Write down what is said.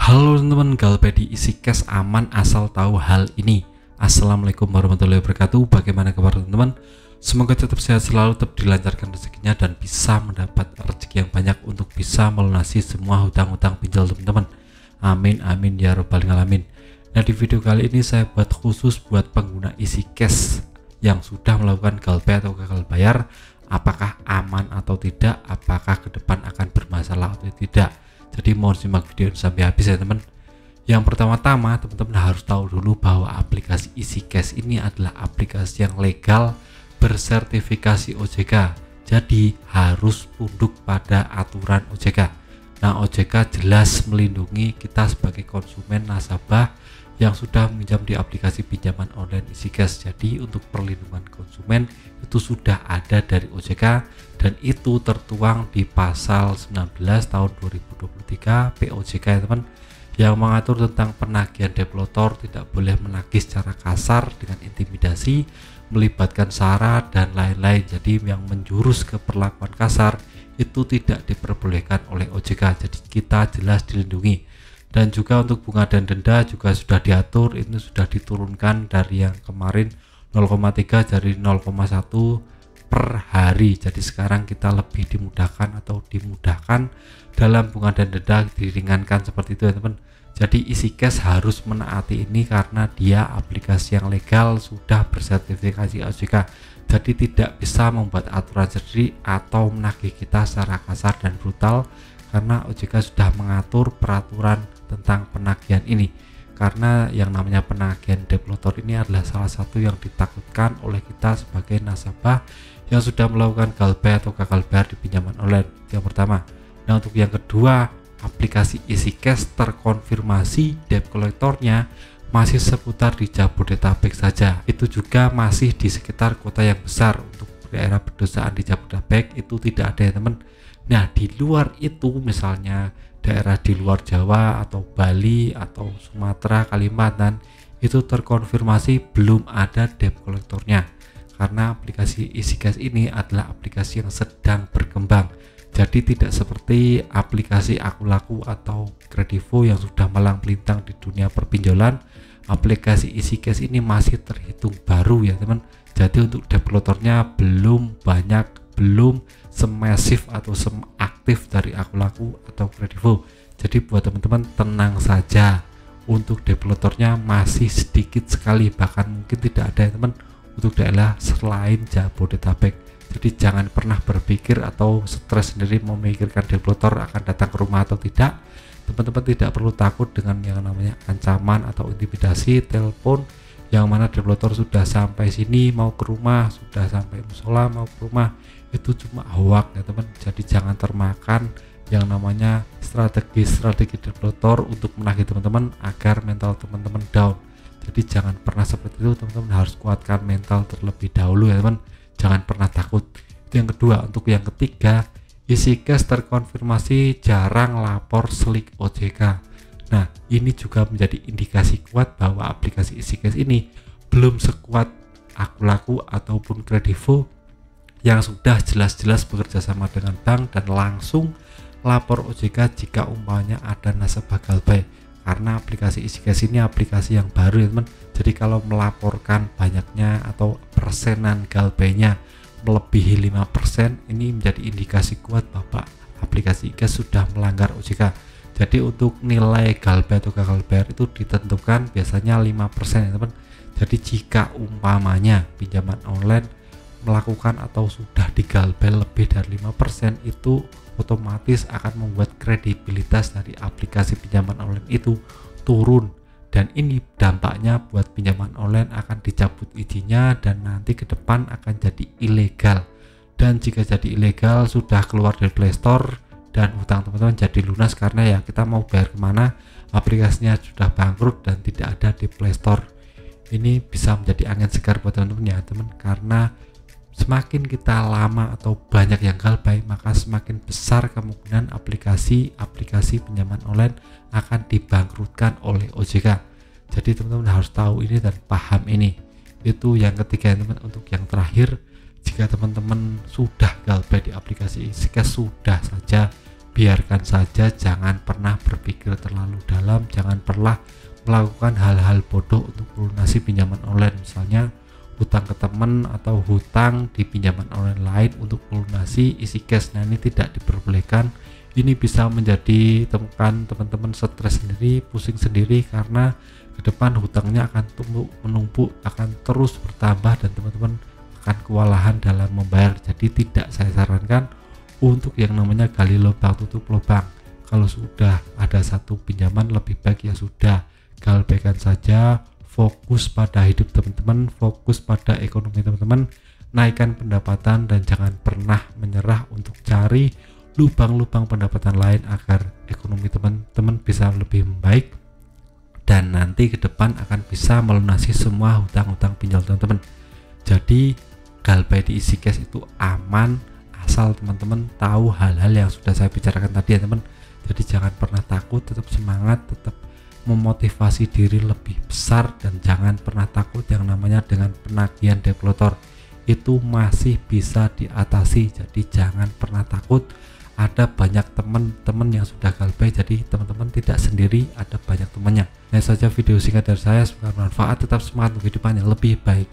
Halo teman-teman, Galpedi isi cash aman asal tahu hal ini. Assalamualaikum warahmatullahi wabarakatuh. Bagaimana kabar teman-teman? Semoga tetap sehat selalu, tetap dilancarkan rezekinya dan bisa mendapat rezeki yang banyak untuk bisa melunasi semua hutang-hutang pinjol teman-teman. Amin amin ya robbal alamin. Nah, di video kali ini saya buat khusus buat pengguna isi cash yang sudah melakukan Galpay atau gagal bayar, apakah aman atau tidak, apakah ke depan akan bermasalah atau tidak. Jadi mohon simak video sampai habis ya teman. Yang pertama-tama teman-teman harus tahu dulu bahwa aplikasi isi cash ini adalah aplikasi yang legal, bersertifikasi OJK, jadi harus tunduk pada aturan OJK. Nah, OJK jelas melindungi kita sebagai konsumen nasabah yang sudah meminjam di aplikasi pinjaman online isi cash. Jadi untuk perlindungan konsumen itu sudah ada dari OJK dan itu tertuang di pasal 19 tahun 2023 POJK ya teman, yang mengatur tentang penagihan debt collector tidak boleh menagih secara kasar dengan intimidasi, melibatkan sara dan lain-lain. Jadi yang menjurus ke perlakuan kasar itu tidak diperbolehkan oleh OJK, jadi kita jelas dilindungi. Dan juga untuk bunga dan denda juga sudah diatur, ini sudah diturunkan dari yang kemarin 0,3 dari 0,1 per hari. Jadi sekarang kita lebih dimudahkan atau dimudahkan dalam bunga dan denda, diringankan seperti itu ya teman. Jadi isi cash harus menaati ini karena dia aplikasi yang legal, sudah bersertifikasi OJK, jadi tidak bisa membuat aturan sendiri atau menagih kita secara kasar dan brutal, karena OJK sudah mengatur peraturan tentang penagihan ini. Karena yang namanya penagihan debt collector ini adalah salah satu yang ditakutkan oleh kita sebagai nasabah yang sudah melakukan Galpay atau gagal bayar di pinjaman online. Yang pertama. Nah, untuk yang kedua, aplikasi isi cash terkonfirmasi debt collectornya masih seputar di Jabodetabek saja. Itu juga masih di sekitar kota yang besar. Untuk daerah pedesaan di Jabodetabek itu tidak ada ya teman. Nah, di luar itu misalnya daerah di luar Jawa atau Bali atau Sumatera, Kalimantan, itu terkonfirmasi belum ada debt collectornya, karena aplikasi isi cash ini adalah aplikasi yang sedang berkembang. Jadi tidak seperti aplikasi Aku Laku atau Kredivo yang sudah malang melintang di dunia perpinjolan. Aplikasi isi cash ini masih terhitung baru ya teman. Jadi untuk debt collectornya belum banyak, belum semasif atau seaktif dari Aku Laku atau Kredivo. Jadi buat teman-teman tenang saja, untuk debt collectornya masih sedikit sekali, bahkan mungkin tidak ada ya teman untuk daerah selain Jabodetabek. Jadi jangan pernah berpikir atau stres sendiri memikirkan debt collector akan datang ke rumah atau tidak. Teman-teman tidak perlu takut dengan yang namanya ancaman atau intimidasi telepon, yang mana debt collector sudah sampai sini mau ke rumah, sudah sampai musola mau ke rumah, itu cuma hoak ya teman. Jadi jangan termakan yang namanya strategi debt collector untuk menagih teman-teman agar mental teman-teman down. Jadi jangan pernah seperti itu teman-teman, harus kuatkan mental terlebih dahulu ya teman, jangan pernah takut. Itu yang kedua. Untuk yang ketiga, isi cash terkonfirmasi jarang lapor selik OJK. Nah, ini juga menjadi indikasi kuat bahwa aplikasi isi cash ini belum sekuat Aku Laku ataupun Kredivo yang sudah jelas-jelas bekerja sama dengan bank dan langsung lapor OJK jika umpamanya ada nasabah Galpay. Karena aplikasi isi cash ini aplikasi yang baru ya teman. Jadi kalau melaporkan banyaknya atau persenan Galpay-nya melebihi 5%, ini menjadi indikasi kuat bahwa aplikasi cash sudah melanggar OJK. Jadi untuk nilai Galpay atau gagal bayar itu ditentukan biasanya 5% ya teman. Jadi jika umpamanya pinjaman online melakukan atau sudah digalpay lebih dari 5%, itu otomatis akan membuat kredibilitas dari aplikasi pinjaman online itu turun, dan ini dampaknya buat pinjaman online akan dicabut izinnya dan nanti ke depan akan jadi ilegal. Dan jika jadi ilegal sudah keluar dari Play Store dan hutang teman-teman jadi lunas, karena ya kita mau bayar kemana, aplikasinya sudah bangkrut dan tidak ada di Play Store. Ini bisa menjadi angin segar buat teman-teman ya teman, karena semakin kita lama atau banyak yang Galpay, maka semakin besar kemungkinan aplikasi pinjaman online akan dibangkrutkan oleh OJK. Jadi teman-teman harus tahu ini dan paham ini. Itu yang ketiga teman. Untuk yang terakhir, jika teman-teman sudah Galpay di aplikasi isi cash, sudah saja biarkan saja, jangan pernah berpikir terlalu dalam, jangan pernah melakukan hal-hal bodoh untuk melunasi pinjaman online, misalnya hutang ke teman atau hutang di pinjaman online lain untuk melunasi isi cash. Nah, ini tidak diperbolehkan. Ini bisa menjadi teman-teman stres sendiri, pusing sendiri, karena ke depan hutangnya akan menumpuk, akan terus bertambah, dan teman-teman akan kewalahan dalam membayar. Jadi tidak saya sarankan untuk yang namanya gali lubang tutup lubang. Kalau sudah ada satu pinjaman, lebih baik ya sudah, galbaikan saja, fokus pada hidup teman-teman, fokus pada ekonomi teman-teman, naikkan pendapatan, dan jangan pernah menyerah untuk cari lubang-lubang pendapatan lain agar ekonomi teman-teman bisa lebih membaik dan nanti ke depan akan bisa melunasi semua hutang-hutang pinjol teman-teman. Jadi galbay di isi cash itu aman asal teman-teman tahu hal-hal yang sudah saya bicarakan tadi ya teman. Jadi jangan pernah takut, tetap semangat, tetap memotivasi diri lebih besar, dan jangan pernah takut yang namanya dengan penagihan debt collector itu masih bisa diatasi. Jadi jangan pernah takut, ada banyak teman-teman yang sudah galbay, jadi teman-teman tidak sendiri, ada banyak temannya. Nah, saja video singkat dari saya, semoga bermanfaat, tetap semangat untuk kehidupan yang lebih baik.